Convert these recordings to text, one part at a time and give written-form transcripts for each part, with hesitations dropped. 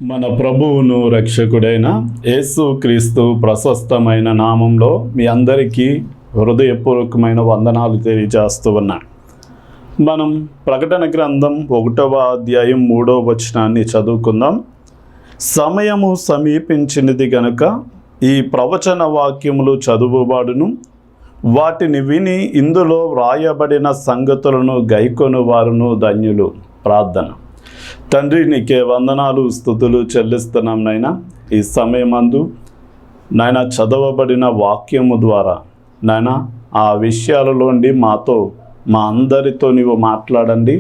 మన ప్రభువును రక్షకుడైన యేసు క్రీస్తు ప్రశస్తమైన నామంలో మీ అందరికీ హృదయపూర్వకమైన వందనాలు తెలియజేస్తూ ఉన్నాను. మనం ప్రకటన గ్రంథం 1వ అధ్యాయం 3వ వచనాన్ని చదువుకుందాం. సమయము సమీపించినది గనుక ఈ ప్రవచన వాక్యములు చదువువాడును, వాటిని విని ఇందులో వ్రాయబడిన సంగతులను గైకొను వారును ధన్యులు. ప్రార్థన. తండ్రి, నీకే వందనాలు స్తుతులు చెల్లిస్తున్నాం నాయనా. ఈ సమయమందు నాయన చదవబడిన వాక్యము ద్వారా నాయన ఆ విషయాలలోండి మాతో మా అందరితో నీవు మాట్లాడండి.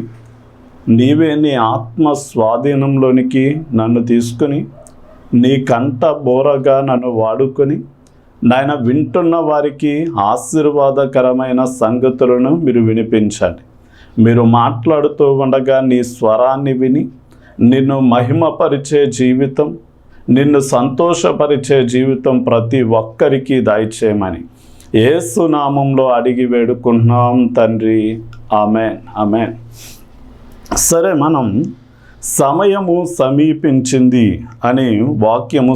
నీవే నీ ఆత్మ స్వాధీనంలోనికి నన్ను తీసుకుని నీ కంట బోరగా నన్ను వాడుకొని నాయన వింటున్న వారికి ఆశీర్వాదకరమైన సంగతులను మీరు వినిపించండి. మీరు మాట్లాడుతూ ఉండగా నీ స్వరాన్ని విని నిన్ను మహిమపరిచే జీవితం, నిన్ను సంతోషపరిచే జీవితం ప్రతి ఒక్కరికి దయచేయమని యేసు నామంలో అడిగి వేడుకుంటున్నాం తండ్రి. ఆమేన్, ఆమేన్. సరే, మనం సమయము సమీపించింది అని వాక్యము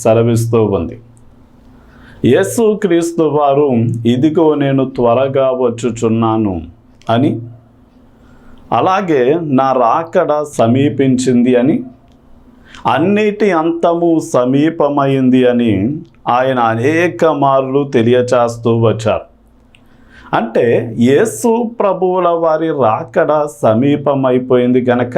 సెలవిస్తూ ఉంది. యేసు క్రీస్తు వారు ఇదిగో నేను త్వరగా వచ్చుచున్నాను అని, అలాగే నా రాకడ సమీపించింది అని, అన్నిటి అంతము సమీపమైంది అని ఆయన అనేక మార్లు తెలియచేస్తూ వచ్చారు. అంటే యేసు ప్రభువుల వారి రాకడ సమీపమైపోయింది కనుక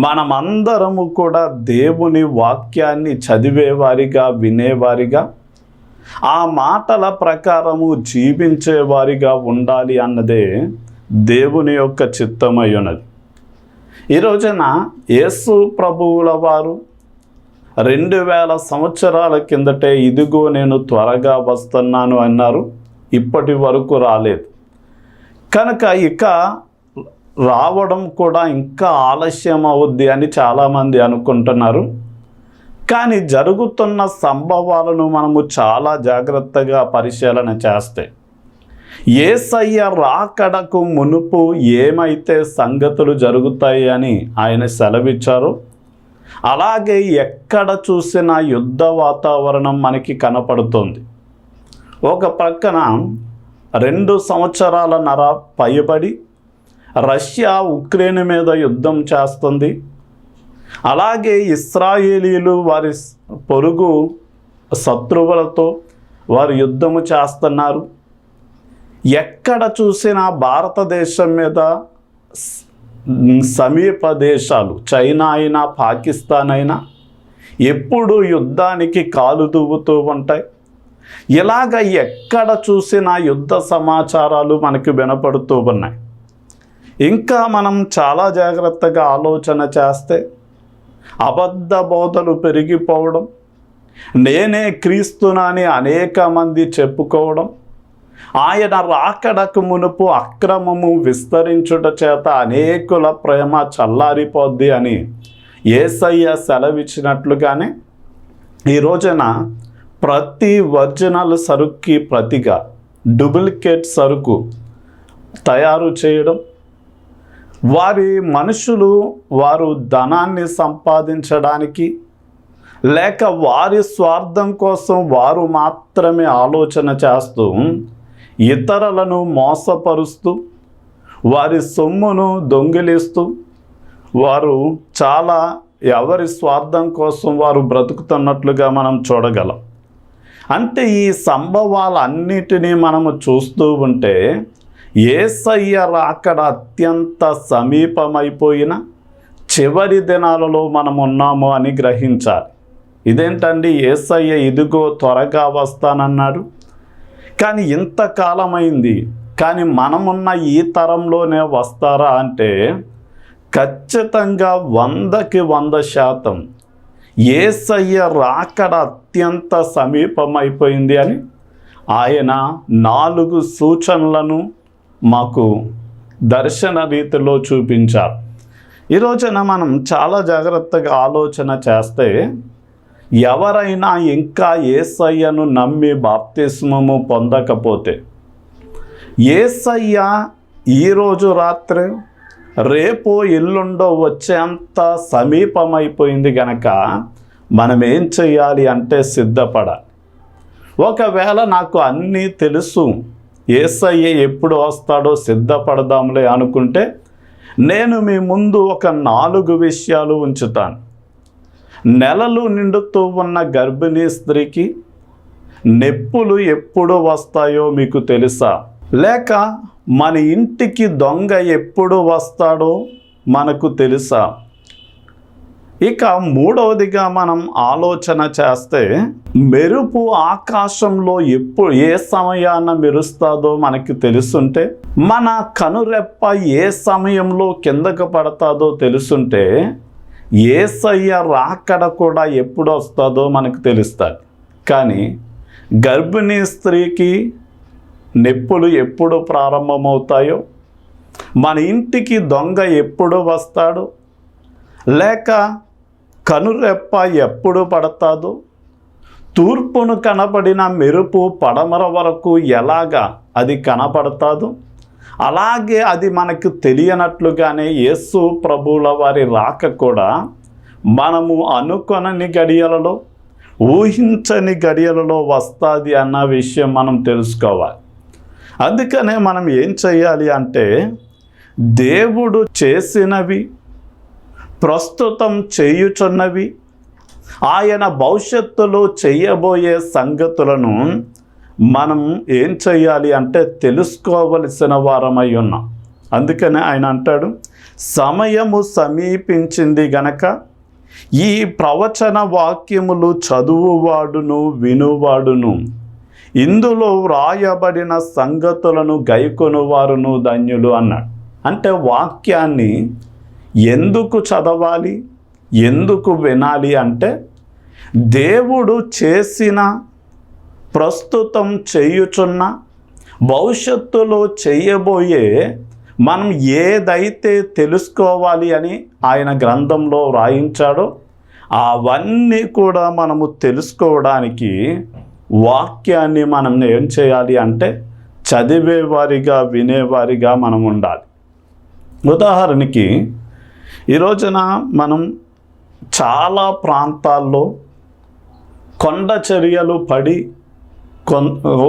మనమందరము కూడా దేవుని వాక్యాన్ని చదివేవారిగా, వినేవారిగా, ఆ మాటల ప్రకారము జీవించేవారిగా ఉండాలి అన్నదే దేవుని యొక్క చిత్తమై ఉన్నది. ఈ రోజున యేసు ప్రభువుల వారు 2000 సంవత్సరాల కిందటే ఇదిగో నేను త్వరగా వస్తున్నాను అన్నారు. ఇప్పటి వరకు రాలేదు కనుక ఇక రావడం కూడా ఇంకా ఆలస్యం అవుద్ది అని చాలామంది అనుకుంటున్నారు. కానీ జరుగుతున్న సంభవాలను మనము చాలా జాగ్రత్తగా పరిశీలన చేస్తే యేసయ్య రాకడకు మునుపు ఏమైతే సంగతులు జరుగుతాయి అని ఆయన సెలవిచ్చారో, అలాగే ఎక్కడ చూసినా యుద్ధ వాతావరణం మనకి కనపడుతుంది. ఒక ప్రక్కన 2 సంవత్సరాలన్నర పైబడి రష్యా ఉక్రెయిన్ మీద యుద్ధం చేస్తుంది. అలాగే ఇశ్రాయేలీలు వారి పొరుగు శత్రువులతో వారు యుద్ధము చేస్తున్నారు. ఎక్కడ చూసినా భారతదేశం మీద సమీప దేశాలు చైనా అయినా పాకిస్తాన్ అయినా ఎప్పుడు యుద్ధానికి కాలు దువ్వుతూ ఉంటాయి. ఇలాగ ఎక్కడ చూసినా యుద్ధ సమాచారాలు మనకి వినపడుతూ ఉన్నాయి. ఇంకా మనం చాలా జాగ్రత్తగా ఆలోచన చేస్తే అబద్ధ బోధలు పెరిగిపోవడం, నేనే క్రీస్తునని అనేక మంది చెప్పుకోవడం, ఆయన రాకడకు మునుపు అక్రమము విస్తరించుట చేత అనేకుల ప్రేమ చల్లారిపోద్ది అని యేసయ్య సెలవిచ్చినట్లుగానే ఈ రోజున ప్రతి ఒరిజినల్ సరుకుకి ప్రతిగా డూప్లికేట్ సరుకు తయారు చేయడం, వారి మనుషులు వారు ధనాన్ని సంపాదించడానికి లేక వారి స్వార్థం కోసం వారు మాత్రమే ఆలోచన చేస్తూ ఇతరులను మోసపరుస్తూ వారి సొమ్మును దొంగిలిస్తూ వారు చాలా ఎవరి స్వార్థం కోసం వారు బ్రతుకుతున్నట్లుగా మనం చూడగలం. అంటే ఈ సంభవాలన్నిటినీ మనము చూస్తూ ఉంటే యేసయ్య రాకడ అత్యంత సమీపమైపోయిన చివరి దినాలలో మనం ఉన్నాము అని గ్రహించాలి. ఇదేంటండి, యేసయ్య ఇదిగో త్వరగా వస్తానన్నాడు, కానీ ఇంతకాలమైంది, కానీ మనమున్న ఈ తరంలోనే వస్తారా అంటే ఖచ్చితంగా 100కి 100% యేసయ్య రాకడ అత్యంత సమీపమైపోయింది అని ఆయన 4 సూచనలను మాకు దర్శన రీతిలో చూపించారు. ఈ రోజున మనం చాలా జాగ్రత్తగా ఆలోచన చేస్తే ఎవరైనా ఇంకా యేసయ్యను నమ్మి బాప్తిస్మము పొందకపోతే యేసయ్య ఈరోజు రాత్రి రేపో ఎల్లుండో వచ్చేంత సమీపమైపోయింది గనక మనం ఏం చేయాలి అంటే సిద్ధపడాలి. ఒకవేళ నాకు అన్నీ తెలుసు, యేసయ్య ఎప్పుడు వస్తాడో సిద్ధపడదాంలే అనుకుంటే నేను మీ ముందు ఒక 4 విషయాలు ఉంచుతాను. నెలలు నిండుతూ ఉన్న గర్భిణీ స్త్రీకి నొప్పులు ఎప్పుడు వస్తాయో మీకు తెలుసా? లేక మన ఇంటికి దొంగ ఎప్పుడు వస్తాడో మనకు తెలుసా? ఇక మూడవదిగా మనం ఆలోచన చేస్తే, మెరుపు ఆకాశంలో ఏ సమయాన మెరుస్తుందో మనకి తెలుసుంటే, మన కనురెప్ప ఏ సమయంలో కిందకు పడతాదో తెలుసుంటే, యేసయ్య రాకడ కూడా ఎప్పుడు వస్తుందో మనకు తెలుస్తుంది. కానీ గర్భిణీ స్త్రీకి నొప్పులు ఎప్పుడు ప్రారంభమవుతాయో, మన ఇంటికి దొంగ ఎప్పుడు వస్తాడో, లేక కనురెప్ప ఎప్పుడు పడతాదో, తూర్పును కనబడిన మెరుపు పడమర వరకు ఎలాగా అది కనపడతాదో, అలాగే అది మనకు తెలియనట్లుగానే యేసు ప్రభువుల వారి రాక కూడా మనము అనుకొనని గడియలలో, ఊహించని గడియలలో వస్తుంది అన్న విషయం మనం తెలుసుకోవాలి. అందుకనే మనం ఏం చేయాలి అంటే, దేవుడు చేసినవి, ప్రస్తుతం చేయుచున్నవి, ఆయన భవిష్యత్తులో చేయబోయే సంగతులను మనం ఏం చేయాలి అంటే తెలుసుకోవలసిన వారమై ఉన్నాం. అందుకనే ఆయన అంటాడు, సమయము సమీపించింది గనక ఈ ప్రవచన వాక్యములు చదువువాడును వినువాడును, ఇందులో వ్రాయబడిన సంగతులను గైకొనువారును ధన్యులు అన్నాడు. అంటే వాక్యాన్ని ఎందుకు చదవాలి, ఎందుకు వినాలి అంటే, దేవుడు చేసిన, ప్రస్తుతం చేయుచున్న, భవిష్యత్తులో చేయబోయే మనం ఏదైతే తెలుసుకోవాలి అని ఆయన గ్రంథంలో వ్రాయించాడో అవన్నీ కూడా మనము తెలుసుకోవడానికి వాక్యాన్ని మనం ఏం చేయాలి అంటే చదివేవారిగా, వినేవారిగా మనం ఉండాలి. ఉదాహరణకి ఈ రోజున మనం చాలా ప్రాంతాల్లో కొండ చర్యలు పడి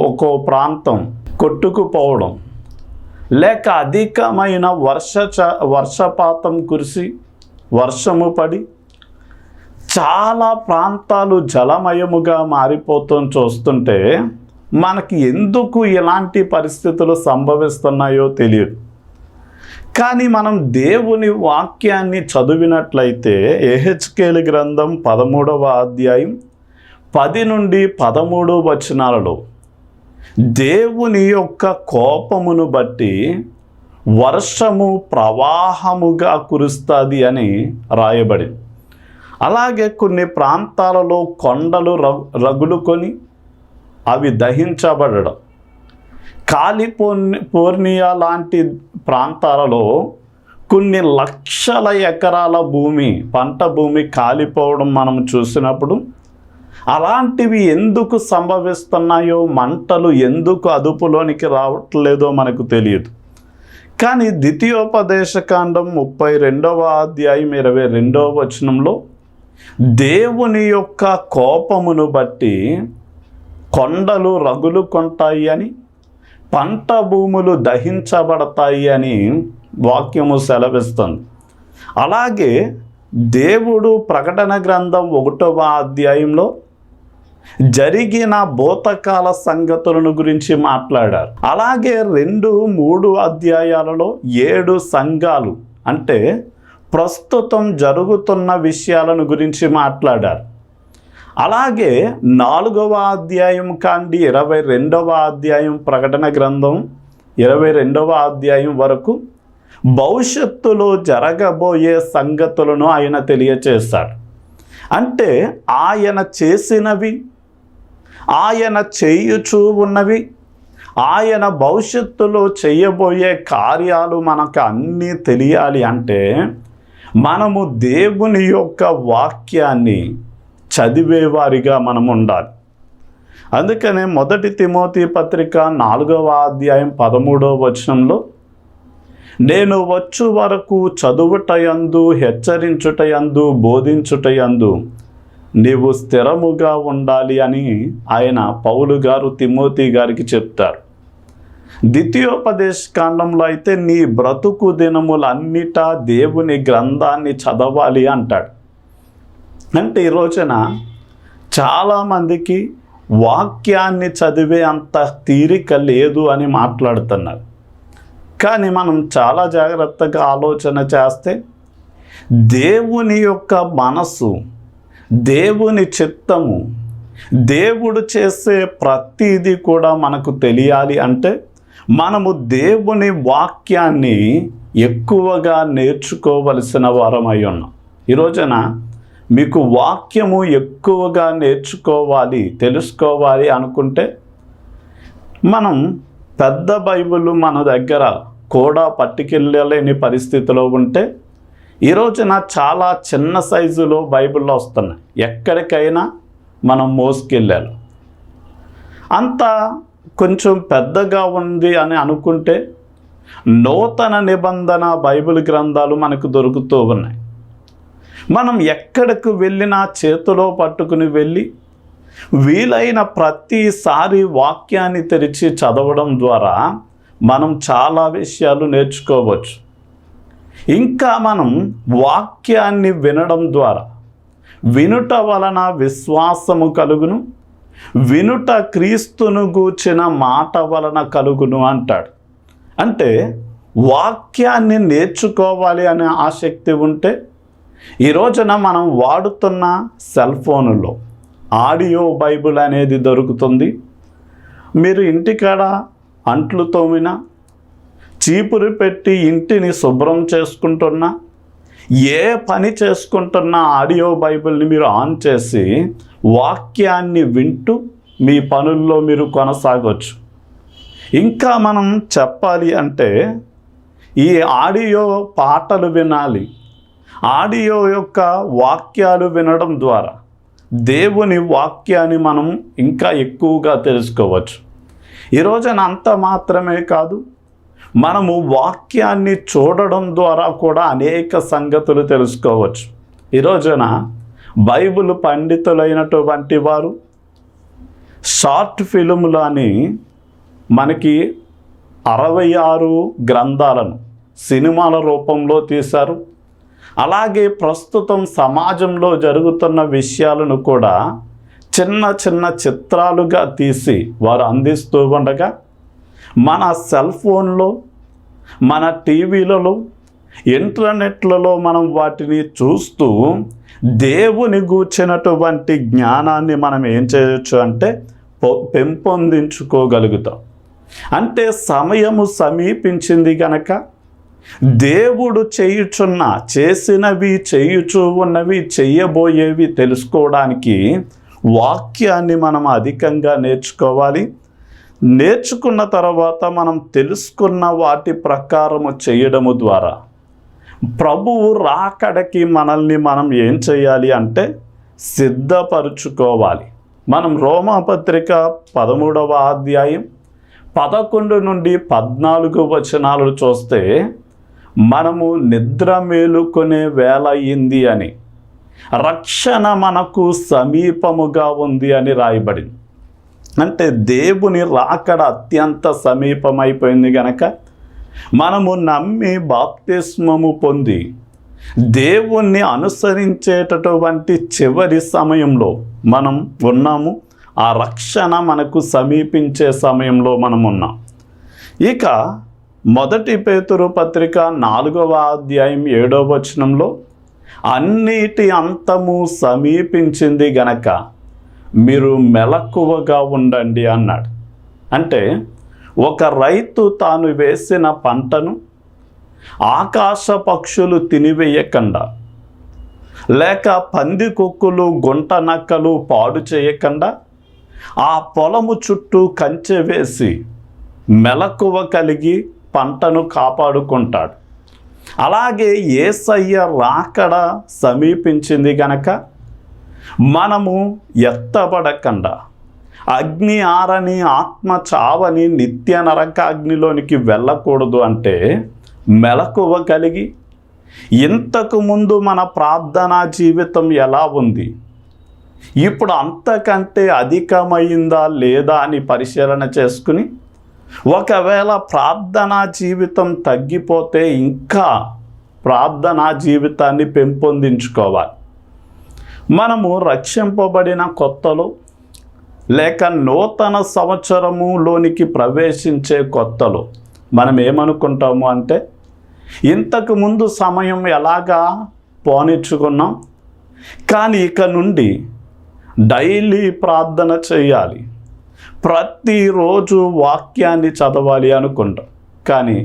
ఒక్కో ప్రాంతం కొట్టుకుపోవడం, లేక అధికమైన వర్షపాతం కురిసి వర్షము పడి చాలా ప్రాంతాలు జలమయముగా మారిపోతాం చూస్తుంటే మనకి ఎందుకు ఇలాంటి పరిస్థితులు సంభవిస్తున్నాయో తెలియదు. కానీ మనం దేవుని వాక్యాన్ని చదివినట్లయితే యెహెజ్కేలు గ్రంథం 13వ అధ్యాయం 10 నుండి 13 వచనాలలో దేవుని యొక్క కోపమును బట్టి వర్షము ప్రవాహముగా కురుస్తుంది అని రాయబడింది. అలాగే కొన్ని ప్రాంతాలలో కొండలు రగులుకొని అవి దహించబడడం, కాలిఫోర్నియా లాంటి ప్రాంతాలలో కొన్ని లక్షల ఎకరాల భూమి, పంట భూమి కాలిపోవడం మనం చూసినప్పుడు అలాంటివి ఎందుకు సంభవిస్తున్నాయో, మంటలు ఎందుకు అదుపులోనికి రావట్లేదో మనకు తెలియదు. కానీ ద్వితీయోపదేశకాండం 32వ అధ్యాయం 22వ వచనంలో దేవుని యొక్క కోపమును బట్టి కొండలు రగులుకొంటాయి అని, పంట భూములు దహించబడతాయి అని వాక్యము సెలవిస్తుంది. అలాగే దేవుడు ప్రకటన గ్రంథం 1వ అధ్యాయంలో జరిగిన భూతకాల సంగతులను గురించి మాట్లాడారు. అలాగే 2, 3 అధ్యాయాలలో 7 సంఘాలు అంటే ప్రస్తుతం జరుగుతున్న విషయాలను గురించి మాట్లాడారు. అలాగే 4వ అధ్యాయం కాండి 22వ అధ్యాయం ప్రకటన గ్రంథం 22వ అధ్యాయం వరకు భవిష్యత్తులో జరగబోయే సంగతులను ఆయన తెలియచేశాడు. అంటే ఆయన చేసినవి, ఆయన చేయుచూ ఉన్నవి, ఆయన భవిష్యత్తులో చేయబోయే కార్యాలు మనకు అన్నీ తెలియాలి అంటే మనము దేవుని యొక్క వాక్యాన్ని చదివేవారిగా మనం ఉండాలి. అందుకనే 1 తిమోతి పత్రిక 4వ అధ్యాయం 13వ వచనంలో నేను వచ్చు వరకు చదువుటయందు, హెచ్చరించుటయందు, బోధించుటయందు నీవు స్థిరముగా ఉండాలి అని ఆయన పౌలు గారు తిమోతి గారికి చెప్తారు. ద్వితీయోపదేశ కాండంలో అయితే నీ బ్రతుకు దినములన్నిటా దేవుని గ్రంథాన్ని చదవాలి అంటాడు. అంటే ఈ రోజున చాలామందికి వాక్యాన్ని చదివే అంత తీరిక లేదు అని మాట్లాడుతున్నారు. కానీ మనం చాలా జాగ్రత్తగా ఆలోచన చేస్తే దేవుని యొక్క మనసు, దేవుని చిత్తము, దేవుడు చేసే ప్రతిదీ కూడా మనకు తెలియాలి అంటే మనము దేవుని వాక్యాన్ని ఎక్కువగా నేర్చుకోవలసిన వారమై ఉన్నాం. ఈ రోజున మీకు వాక్యము ఎక్కువగా నేర్చుకోవాలి, తెలుసుకోవాలి అనుకుంటే మనం పెద్ద బైబిల్ మన దగ్గర కూడా పట్టుకెళ్ళలేని పరిస్థితిలో ఉంటే ఈ రోజున చాలా చిన్న సైజులో బైబిల్లో వస్తున్నాయి. ఎక్కడికైనా మనం మోసుకెళ్ళాలి. అంత కొంచెం పెద్దగా ఉంది అని అనుకుంటే నూతన నిబంధన బైబిల్ గ్రంథాలు మనకు దొరుకుతూ ఉన్నాయి. మనం ఎక్కడికి వెళ్ళినా చేతిలో పట్టుకుని వెళ్ళి వీలైన ప్రతిసారి వాక్యాన్ని తెరిచి చదవడం ద్వారా మనం చాలా విషయాలు నేర్చుకోవచ్చు. ఇంకా మనం వాక్యాన్ని వినడం ద్వారా వినుట వలన విశ్వాసము కలుగును, వినుట క్రీస్తును గూర్చిన మాట వలన కలుగును అంటాడు. అంటే వాక్యాన్ని నేర్చుకోవాలి అనే ఆసక్తి ఉంటే ఈ రోజున మనం వాడుతున్న సెల్ ఫోనులో ఆడియో బైబిల్ అనేది దొరుకుతుంది. మీరు ఇంటికాడ అంట్లు తోమినా, చీపురు పెట్టి ఇంటిని శుభ్రం చేసుకుంటున్నా, ఏ పని చేసుకుంటున్నా ఆడియో బైబిల్ని మీరు ఆన్ చేసి వాక్యాన్ని వింటూ మీ పనుల్లో మీరు కొనసాగవచ్చు. ఇంకా మనం చెప్పాలి అంటే ఈ ఆడియో పాటలు వినాలి. ఆడియో యొక్క వాక్యాలు వినడం ద్వారా దేవుని వాక్యాన్ని మనం ఇంకా ఎక్కువగా తెలుసుకోవచ్చు. ఈ రోజున అంత మాత్రమే కాదు, మనము వాక్యాన్ని చూడడం ద్వారా కూడా అనేక సంగతులు తెలుసుకోవచ్చు. ఈ రోజున బైబిల్ పండితులైనటువంటి వారు షార్ట్ ఫిల్ములు అని మనకి 66 గ్రంథాలను సినిమాల రూపంలో తీశారు. అలాగే ప్రస్తుతం సమాజంలో జరుగుతున్న విషయాలను కూడా చిన్న చిన్న చిత్రాలుగా తీసి వారు అందిస్తూ ఉండగా మన సెల్ ఫోన్లో, మన టీవీలలో, ఇంటర్నెట్లలో మనం వాటిని చూస్తూ దేవుని గూర్చినటువంటి జ్ఞానాన్ని మనం ఏం చేయొచ్చు అంటే పెంపొందించుకోగలుగుతాం. అంటే సమయము సమీపించింది గనక దేవుడు చేసినవి, చేయుచూ ఉన్నవి, చెయ్యబోయేవి తెలుసుకోవడానికి వాక్యాన్ని మనం అధికంగా నేర్చుకోవాలి. నేర్చుకున్న తర్వాత మనం తెలుసుకున్న వాటి ప్రకారము చేయడము ద్వారా ప్రభువు రాకడకి మనల్ని మనం ఏం చేయాలి అంటే సిద్ధపరుచుకోవాలి. మనం రోమాపత్రిక 13వ అధ్యాయం 11 నుండి 14 వచనాలు చూస్తే మనము నిద్ర మేలుకొనే వేళ అయింది అని, రక్షణ మనకు సమీపముగా ఉంది అని రాయబడింది. అంటే దేవుని రాకడ అత్యంత సమీపమైపోయింది గనక మనము నమ్మి బాప్తిస్మము పొంది దేవుణ్ణి అనుసరించేటటువంటి చివరి సమయంలో మనం ఉన్నాము. ఆ రక్షణ మనకు సమీపించే సమయంలో మనం ఉన్నాం. ఇక 1 పేతురు పత్రిక 4వ అధ్యాయం 7వ వచనంలో అన్నిటి అంతము సమీపించింది గనక మీరు మెలకువగా ఉండండి అన్నాడు. అంటే ఒక రైతు తాను వేసిన పంటను ఆకాశ పక్షులు తినివేయకుండా, లేక పందికొక్కులు, గుంట నక్కలు పాడు చేయకుండా ఆ పొలము చుట్టూ కంచె వేసి మెలకువ కలిగి పంటను కాపాడుకుంటాడు. అలాగే యేసయ్య రాకడ సమీపించింది గనక మనము ఎత్తబడకుండా, అగ్ని ఆరని, ఆత్మ చావని, నిత్య నరకాగ్నిలోనికి వెళ్ళకూడదు. అంటే మెలకువ కలిగి ఇంతకు ముందు మన ప్రార్థనా జీవితం ఎలా ఉంది, ఇప్పుడు అంతకంటే అధికమైందా లేదా అని పరిశీలన చేసుకుని, ఒకవేళ ప్రార్థనా జీవితం తగ్గిపోతే ఇంకా ప్రార్థనా జీవితాన్ని పెంపొందించుకోవాలి. మనము రక్షింపబడిన కొత్తలో లేక నూతన సంవత్సరములోనికి ప్రవేశించే కొత్తలో మనం ఏమనుకుంటాము అంటే, ఇంతకు ముందు సమయం ఎలాగా పోనిచ్చుకున్నాం, కానీ ఇక నుండి డైలీ ప్రార్థన చేయాలి, ప్రతిరోజు వాక్యాన్ని చదవాలి అనుకుంటాం. కానీ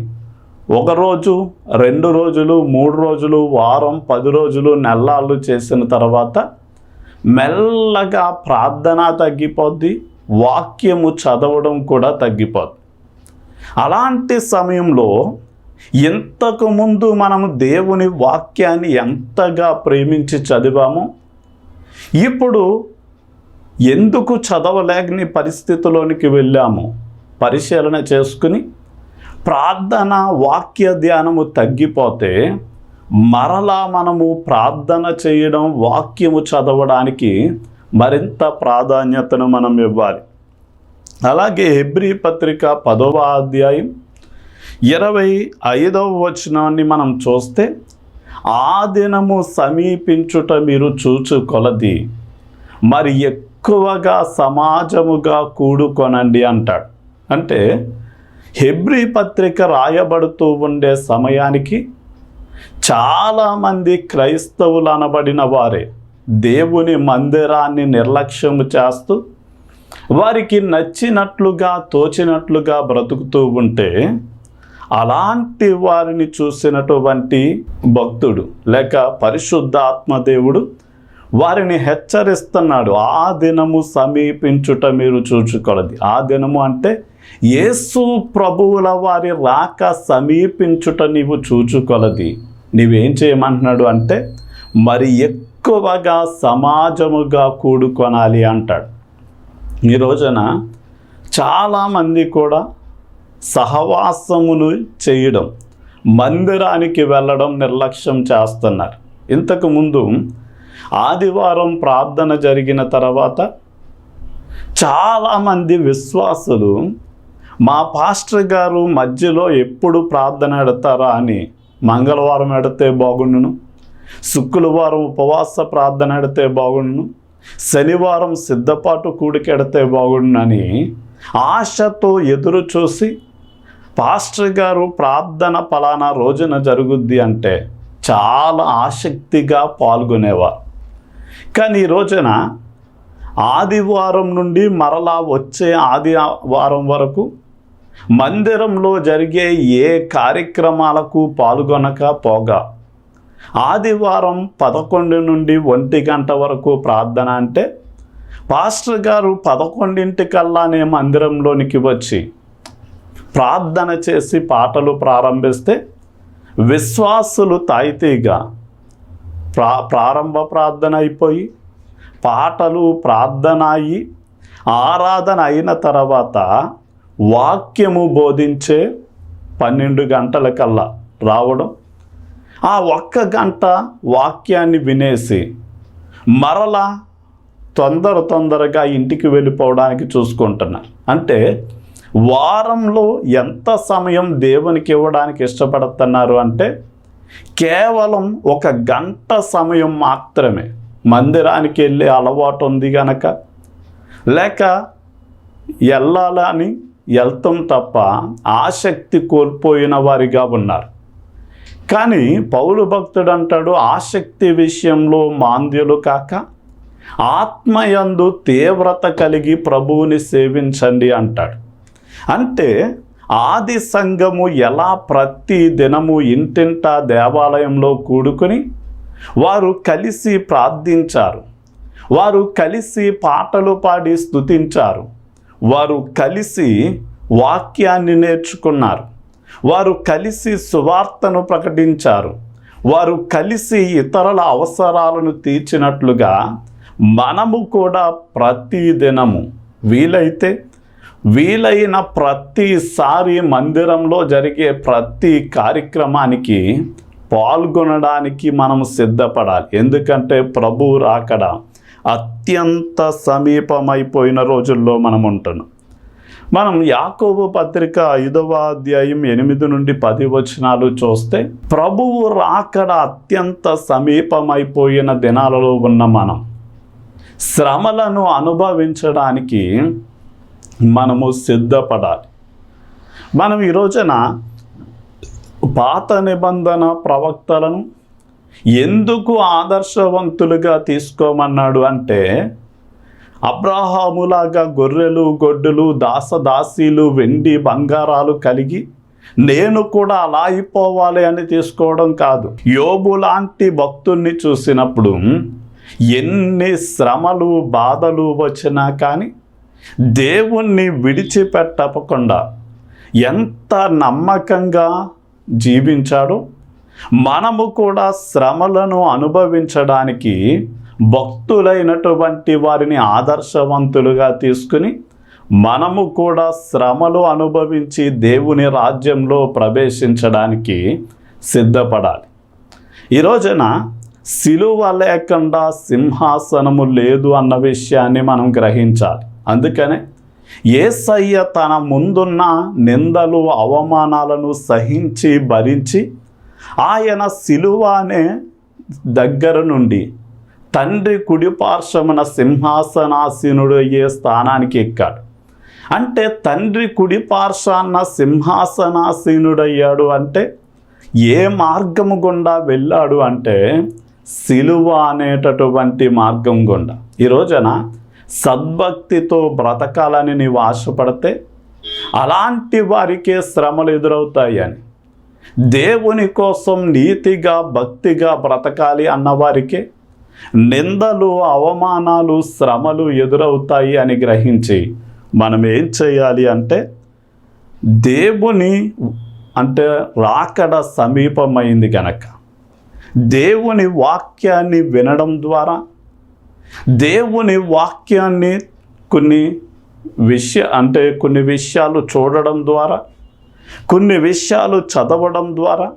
ఒకరోజు, 2 రోజులు, 3 రోజులు, వారం, 10 రోజులు, నెలలు చేసిన తర్వాత మెల్లగా ప్రార్థన తగ్గిపోద్ది, వాక్యము చదవడం కూడా తగ్గిపోద్ది. అలాంటి సమయంలో ఇంతకుముందు మనము దేవుని వాక్యాన్ని ఎంతగా ప్రేమించి చదివామో, ఇప్పుడు ఎందుకు చదవలేని పరిస్థితిలోనికి వెళ్ళాము పరిశీలన చేసుకుని, ప్రార్థన వాక్య ధ్యానము తగ్గిపోతే మరలా మనము ప్రార్థన చేయడం, వాక్యము చదవడానికి మరింత ప్రాధాన్యతను మనం ఇవ్వాలి. అలాగే హెబ్రీ పత్రిక 10వ అధ్యాయం 25వ వచనాన్ని మనం చూస్తే, ఆ దినము సమీపించుట మీరు చూచు కొలది మరి ఎక్కువగా సమాజముగా కూడుకొనండి అంటాడు. అంటే హెబ్రీ పత్రిక రాయబడుతూ ఉండే సమయానికి చాలామంది క్రైస్తవులు అనబడిన వారే దేవుని మందిరాన్ని నిర్లక్ష్యము చేస్తూ వారికి నచ్చినట్లుగా తోచినట్లుగా బ్రతుకుతూ ఉంటే, అలాంటి వారిని చూసినటువంటి భక్తుడు లేక పరిశుద్ధాత్మ దేవుడు వారిని హెచ్చరిస్తున్నాడు. ఆ దినము సమీపించుట మీరు చూచుకొలది. ఆ దినము అంటే యేసు ప్రభువుల వారి రాక సమీపించుట నీవు చూచుకొలది. నీవేం చేయమంటున్నాడు అంటే, మరి ఎక్కువగా సమాజముగా కూడుకొనాలి అంటాడు. ఈ రోజున చాలామంది కూడా సహవాసమును చేయడం, మందిరానికి వెళ్ళడం నిర్లక్ష్యం చేస్తున్నారు. ఇంతకుముందు ఆదివారం ప్రార్థన జరిగిన తర్వాత చాలామంది విశ్వాసులు మా పాస్టర్ గారు మధ్యలో ఎప్పుడు ప్రార్థన ఎడతారా అని మంగళవారం ఎడితే బాగుండును, శుక్రవారం ఉపవాస ప్రార్థన ఎడితే బాగుండును, శనివారం సిద్ధపాటు కూడికెడితే బాగుండునని ఆశతో ఎదురు చూసి పాస్టర్ గారు ప్రార్థన పలానా రోజున జరుగుద్ది అంటే చాలా ఆసక్తిగా పాల్గొనేవారు. కానీ ఈ రోజున ఆదివారం నుండి మరలా వచ్చే ఆదివారం వరకు మందిరంలో జరిగే ఏ కార్యక్రమాలకు పాల్గొనక పోగా, ఆదివారం 11 నుండి 1 గంట వరకు ప్రార్థన అంటే పాస్టర్ గారు 11ంటికల్లానే మందిరంలోనికి వచ్చి ప్రార్థన చేసి పాటలు ప్రారంభిస్తే విశ్వాసులు తాయితీగా ప్రారంభ ప్రార్థన అయిపోయి పాటలు ప్రార్థన అయ్యి ఆరాధన అయిన తర్వాత వాక్యము బోధించే 12 గంటలకల్లా రావడం, ఆ 1 గంట వాక్యాన్ని వినేసి మరలా తొందరగా ఇంటికి వెళ్ళిపోవడానికి చూసుకుంటున్నారు. అంటే వారంలో ఎంత సమయం దేవునికి ఇవ్వడానికి ఇష్టపడుతున్నారు అంటే కేవలం 1 గంట సమయం మాత్రమే. మందిరానికి వెళ్ళే అలవాటు ఉంది గనక, లేక వెళ్ళాలని వెళ్తాం తప్ప ఆసక్తి కోల్పోయిన వారిగా ఉన్నారు. కానీ పౌలు భక్తుడు అంటాడు, ఆసక్తి విషయంలో మాంద్యులు కాక ఆత్మయందు తీవ్రత కలిగి ప్రభువుని సేవించండి అంటాడు. అంటే ఆది సంఘము ఎలా ప్రతి దినము ఇంటింటా దేవాలయంలో కూడుకొని వారు కలిసి ప్రార్థించారు, వారు కలిసి పాటలు పాడి స్తుతించారు, వారు కలిసి వాక్యాన్ని నేర్చుకున్నారు, వారు కలిసి సువార్తను ప్రకటించారు, వారు కలిసి ఇతరుల అవసరాలను తీర్చినట్లుగా మనము కూడా ప్రతి దినము వీలైతే వీలైన ప్రతిసారి మందిరంలో జరిగే ప్రతి కార్యక్రమానికి పాల్గొనడానికి మనం సిద్ధపడాలి. ఎందుకంటే ప్రభువు రాకడ అత్యంత సమీపమైపోయిన రోజుల్లో మనం ఉంటున్నాం. మనం యాకోబు పత్రిక 5వ అధ్యాయం 8 నుండి 10 వచనాలు చూస్తే, ప్రభువు రాకడ అత్యంత సమీపమైపోయిన దినాలలో ఉన్న మనం శ్రమలను అనుభవించడానికి మనము సిద్ధపడాలి. మనం ఈ రోజున పాత నిబంధన ప్రవక్తలను ఎందుకు ఆదర్శవంతులుగా తీసుకోమన్నాడు అంటే, అబ్రాహాములాగా గొర్రెలు గొడ్డులు దాసదాసీలు వెండి బంగారాలు కలిగి నేను కూడా అలా అయిపోవాలి అని తీసుకోవడం కాదు. యోబు లాంటి భక్తుణ్ణి చూసినప్పుడు ఎన్ని శ్రమలు బాధలు వచ్చినా కానీ దేవుణ్ణి విడిచిపెట్టకుండా ఎంత నమ్మకంగా జీవించాడో, మనము కూడా శ్రమలను అనుభవించడానికి భక్తులైనటువంటి వారిని ఆదర్శవంతులుగా తీసుకుని మనము కూడా శ్రమలు అనుభవించి దేవుని రాజ్యంలో ప్రవేశించడానికి సిద్ధపడాలి. ఈ రోజున సిలువ లేకుండా సింహాసనము లేదు అన్న విషయాన్ని మనం గ్రహించాలి. అందుకనే యేసయ్య తన ముందున్న నిందలు అవమానాలను సహించి భరించి ఆయన సిలువ అనే దగ్గర నుండి తండ్రి కుడిపార్శ్వమున సింహాసనాసీనుడు అయ్యే స్థానానికి ఎక్కాడు. అంటే తండ్రి కుడిపార్శ్వాన సింహాసనాసీనుడయ్యాడు అంటే ఏ మార్గము గుండా వెళ్ళాడు అంటే సిలువ అనేటటువంటి మార్గం గుండా. ఈ రోజున సద్భక్తితో బ్రతకాలని నీవు ఆశపడితే అలాంటి వారికే శ్రమలు ఎదురవుతాయని, దేవుని కోసం నీతిగా భక్తిగా బ్రతకాలి అన్నవారికే నిందలు అవమానాలు శ్రమలు ఎదురవుతాయి అని గ్రహించి మనం ఏం చేయాలి అంటే, దేవుని అంటే రాకడ సమీపమైంది గనక దేవుని వాక్యాన్ని వినడం ద్వారా, దేవుని వాక్యాన్ని కొన్ని విషయాలు చూడడం ద్వారా, కొన్ని విషయాలు చదవడం ద్వారా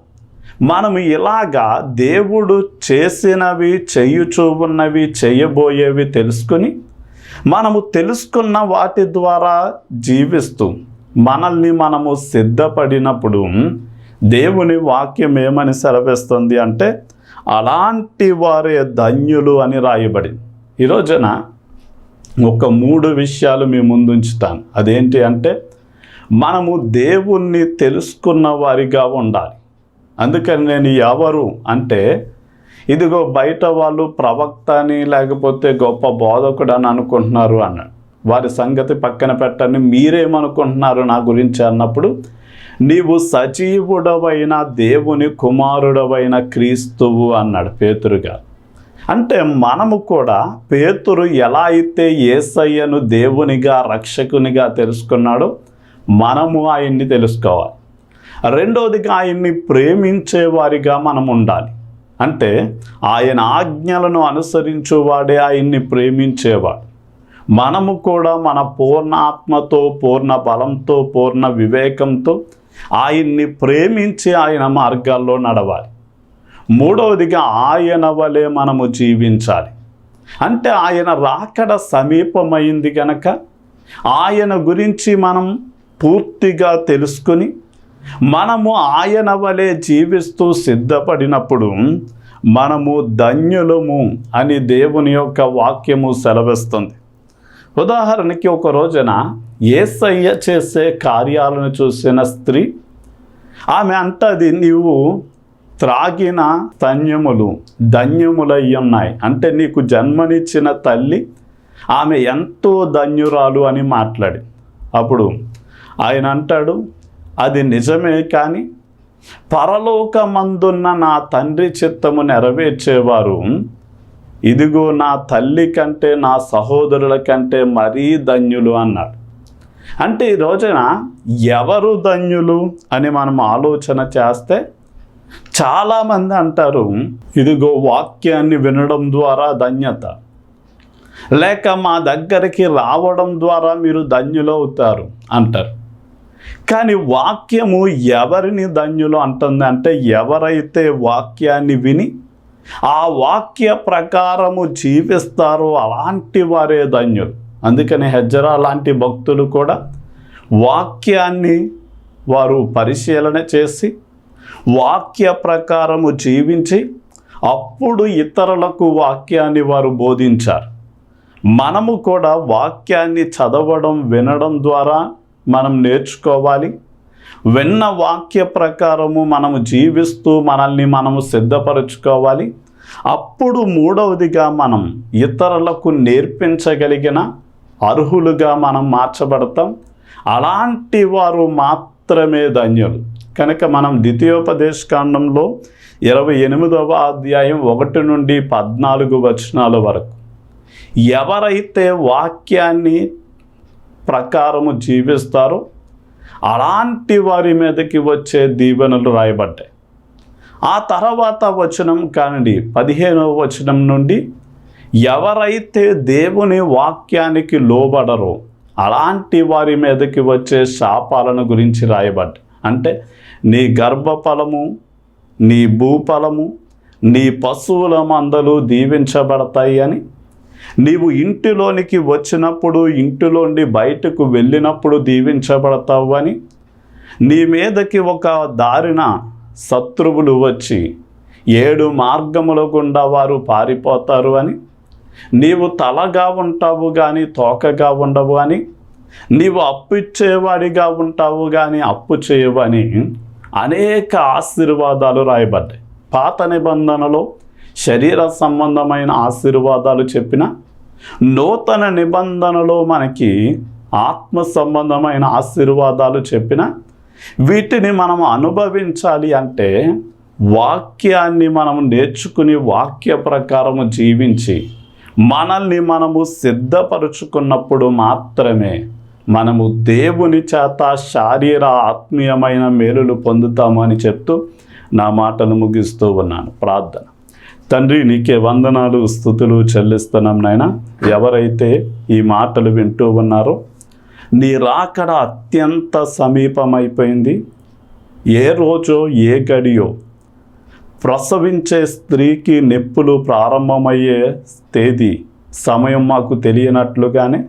మనం ఇలాగా దేవుడు చేసినవి చేయుచూ ఉన్నవి చేయబోయేవి తెలుసుకుని మనము తెలుసుకున్న వాటి ద్వారా జీవిస్తూ మనల్ని మనము సిద్ధపడినప్పుడు దేవుని వాక్యం ఏమని సెలవిస్తుంది అంటే, అలాంటి వారే ధన్యులు అని రాయబడింది. ఈ రోజున ఒక 3 విషయాలు మీ ముందు ఉంచుతాను. అదేంటి అంటే, మనము దేవుణ్ణి తెలుసుకున్న వారిగా ఉండాలి. అందుకని నేను ఎవరు అంటే, ఇదిగో బయట వాళ్ళు ప్రవక్త అని లేకపోతే గొప్ప బోధకుడు అని అనుకుంటున్నారు అన్నాడు. వారి సంగతి పక్కన పెట్టండి, మీరేమనుకుంటున్నారు నా గురించి అన్నప్పుడు, నీవు సజీవుడవైన దేవుని కుమారుడవైన క్రీస్తువు అన్నాడు పేతురుగా. అంటే మనము కూడా పేతురు ఎలా అయితే యేసయ్యను దేవునిగా రక్షకునిగా తెలుసుకున్నాడో మనము ఆయన్ని తెలుసుకోవాలి. రెండవదిగా ఆయన్ని ప్రేమించేవారిగా మనం ఉండాలి. అంటే ఆయన ఆజ్ఞలను అనుసరించేవాడే ఆయన్ని ప్రేమించేవాడు. మనము కూడా మన పూర్ణ ఆత్మతో పూర్ణ బలంతో పూర్ణ వివేకంతో ఆయన్ని ప్రేమించి ఆయన మార్గాల్లో నడవాలి. మూడవదిగా ఆయన వలె మనము జీవించాలి. అంటే ఆయన రాకడ సమీపమైంది కనుక ఆయన గురించి మనం పూర్తిగా తెలుసుకుని మనము ఆయన వలె జీవిస్తూ సిద్ధపడినప్పుడు మనము ధన్యులము అని దేవుని యొక్క వాక్యము సెలవిస్తుంది. ఉదాహరణకి ఒక రోజున యేసయ్య చేసే కార్యాలను చూసిన స్త్రీ, ఆమె అంటది, నీవు త్రాగిన స్తన్యములు ధన్యములయ్యున్నాయి. అంటే నీకు జన్మనిచ్చిన తల్లి ఆమె ఎంతో ధన్యురాలు అని మాట్లాడి, అప్పుడు ఆయన అంటాడు, అది నిజమే, కానీ పరలోకమందున్న నా తండ్రి చిత్తము నెరవేర్చేవారు ఇదిగో నా తల్లి కంటే నా సహోదరుల కంటే మరీ ధన్యులు అన్నాడు. అంటే ఈ రోజున ఎవరు ధన్యులు అని మనం ఆలోచన చేస్తే చాలామంది అంటారు, ఇదిగో వాక్యాన్ని వినడం ద్వారా ధన్యత, లేక మా దగ్గరికి రావడం ద్వారా మీరు ధన్యులవుతారు అంటారు. కానీ వాక్యము ఎవరిని ధన్యులు అంటుంది అంటే, ఎవరైతే వాక్యాన్ని విని ఆ వాక్య ప్రకారము జీవిస్తారో అలాంటి వారే ధన్యులు. అందుకని హెజ్రా లాంటి భక్తులు కూడా వాక్యాన్ని వారు పరిశీలన చేసి వాక్య ప్రకారము జీవించి అప్పుడు ఇతరులకు వాక్యాన్ని వారు బోధించారు. మనము కూడా వాక్యాన్ని చదవడం వినడం ద్వారా మనం నేర్చుకోవాలి. విన్న వాక్య ప్రకారము మనము జీవిస్తూ మనల్ని మనము సిద్ధపరచుకోవాలి. అప్పుడు మూడవదిగా మనం ఇతరులకు నేర్పించగలిగిన అర్హులుగా మనం మార్చబడతాం. అలాంటి వారు మాత్రమే ధన్యులు. కనుక మనం ద్వితీయోపదేశకాండంలో 28వ అధ్యాయం 1 నుండి 14 వచనాల వరకు ఎవరైతే వాక్యాన్ని ప్రకారము జీవిస్తారో అలాంటి వారి మీదకి వచ్చే దీవెనలు రాయబడ్డాయి. ఆ తర్వాత వచనం కానివ్వండి 15వ వచనం నుండి ఎవరైతే దేవుని వాక్యానికి లోబడరో అలాంటి వారి మీదకి వచ్చే శాపాలను గురించి రాయబడ్డాయి. అంటే నీ గర్భఫలము, నీ భూఫలము, నీ పశువుల మందలు దీవించబడతాయి అని, నీవు ఇంటిలోనికి వచ్చినప్పుడు ఇంటిలోండి బయటకు వెళ్ళినప్పుడు దీవించబడతావు అని, నీ మీదకి ఒక దారిన శత్రువులు వచ్చి 7 మార్గముల గుండా వారు పారిపోతారు అని, నీవు తలగా ఉంటావు కానీ తోకగా ఉండవు అని, నీవు అప్పు ఇచ్చేవాడిగా ఉంటావు కానీ అప్పు చేయవని అనేక ఆశీర్వాదాలు రాయబడ్డాయి. పాత నిబంధనలో శరీర సంబంధమైన ఆశీర్వాదాలు చెప్పిన, నూతన నిబంధనలో మనకి ఆత్మ సంబంధమైన ఆశీర్వాదాలు చెప్పిన, వీటిని మనం అనుభవించాలి అంటే వాక్యాన్ని మనం నేర్చుకుని వాక్య ప్రకారము జీవించి మనల్ని మనము సిద్ధపరుచుకున్నప్పుడు మాత్రమే మనము దేవుని చేత శారీర ఆత్మీయమైన మేలులు పొందుతామని చెప్తూ నా మాటలు ముగిస్తూ ఉన్నాను. ప్రార్థన. తండ్రి, నీకే వందనాలు స్తుతులు చెల్లిస్తున్నాం నాయన. ఎవరైతే ఈ మాటలు వింటూ ఉన్నారో నీ రాకడ అత్యంత సమీపమైపోయింది. ఏ రోజో ఏ గడియో ప్రసవించే స్త్రీకి నొప్పులు ప్రారంభమయ్యే తేదీ సమయం మాకు తెలియనట్లుగానే,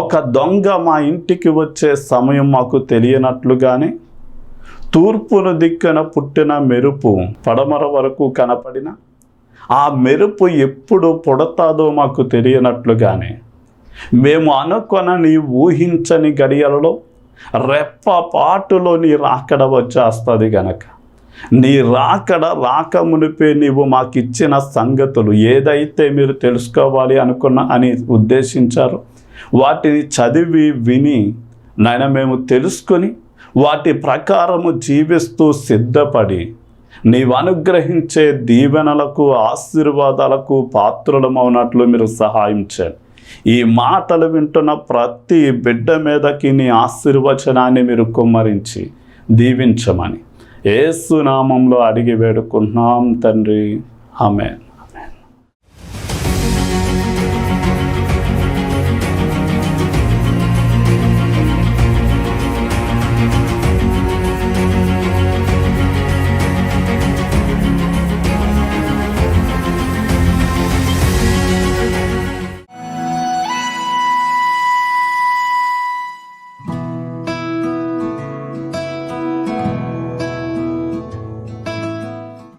ఒక దొంగ మా ఇంటికి వచ్చే సమయం మాకు తెలియనట్లుగానే, తూర్పున దిక్కున పుట్టిన మెరుపు పడమర వరకు కనపడిన ఆ మెరుపు ఎప్పుడు పుడతాదో మాకు తెలియనట్లుగానే, మేము అనుకొనని ఊహించని గడియలలో రెప్పపాటులో నీ రాకడ వచ్చేస్తుంది గనక, నీ రాకడ రాకమునిపే నీవు మాకిచ్చిన సంగతులు ఏదైతే మీరు తెలుసుకోవాలి అని ఉద్దేశించారో వాటిని చదివి విని నాయన మేము తెలుసుకొని వాటి ప్రకారము జీవిస్తూ సిద్ధపడి నీవు అనుగ్రహించే దీవెనలకు ఆశీర్వాదాలకు పాత్రులమవునట్లు మీరు సహాయం చేయండి. ఈ మాటలు వింటున్న ప్రతి బిడ్డ మీదకి నీ ఆశీర్వచనాన్ని మీరు కుమ్మరించి దీవించమని యేసు నామంలో అడిగి వేడుకుంటున్నాం తండ్రి. ఆమేన్.